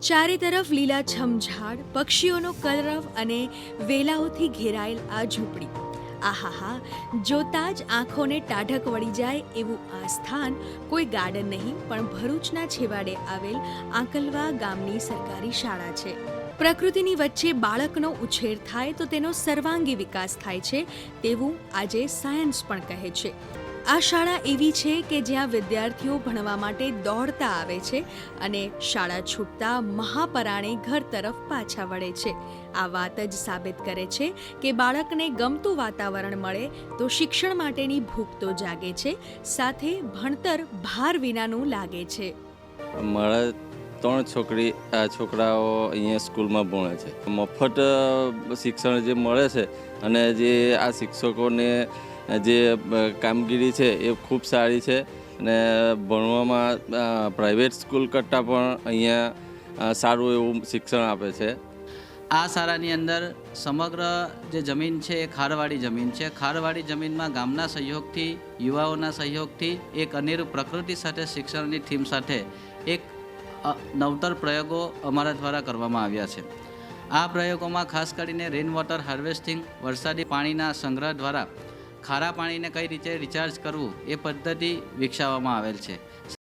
ચારે તરફ લીલાછમ ઝાડ, પક્ષીઓનો કલરવ અને વેલાઓથી ઘેરાયેલ આ ઝૂંપડી, આહાહા, જોતા જ આંખોને ટાઢક વળી જાય એવું આ સ્થાન કોઈ ગાર્ડન નહીં પણ ભરૂચના છેવાડે આવેલ આંકલવા ગામની સરકારી શાળા છે. પ્રકૃતિની વચ્ચે બાળકનો ઉછેર થાય તો તેનો સર્વાંગી વિકાસ થાય છે તેવું આજે સાયન્સ પણ કહે છે. આ શાળા એવી છે કે જ્યાં વિદ્યાર્થીઓ ભણવા માટે દોડતા આવે છે અને શાળા છૂટતા મહાપરાણે ઘર તરફ પાછા વળે છે. આ વાત જ સાબિત કરે છે કે બાળકને ગમતું વાતાવરણ મળે તો શિક્ષણ માટેની ભૂખ તો જાગે છે, સાથે ભણતર ભાર વિનાનું લાગે છે. મારા 3 છોકરાઓ અહીંયા સ્કૂલમાં ભણે છે. મફત શિક્ષણ જે મળે છે અને જે આ શિક્ષકોને જે કામગીરી છે એ ખૂબ સારી છે અને ભણવામાં પ્રાઇવેટ સ્કૂલ કરતાં પણ અહીંયા સારું એવું શિક્ષણ આપે છે. આ શાળાની અંદર સમગ્ર જે જમીન છે એ ખારવાળી જમીન છે. ખારવાળી જમીનમાં ગામના સહયોગથી, યુવાઓના સહયોગથી એક અનેરું પ્રકૃતિ સાથે શિક્ષણની થીમ સાથે એક નવતર પ્રયોગો અમારા દ્વારા કરવામાં આવ્યા છે. આ પ્રયોગોમાં ખાસ કરીને રેઇન વોટર હાર્વેસ્ટિંગ, વરસાદી પાણીના સંગ્રહ દ્વારા ખારા પાણીને કઈ રીતે રિચાર્જ કરવું એ પદ્ધતિ વિકસાવવામાં આવેલ છે.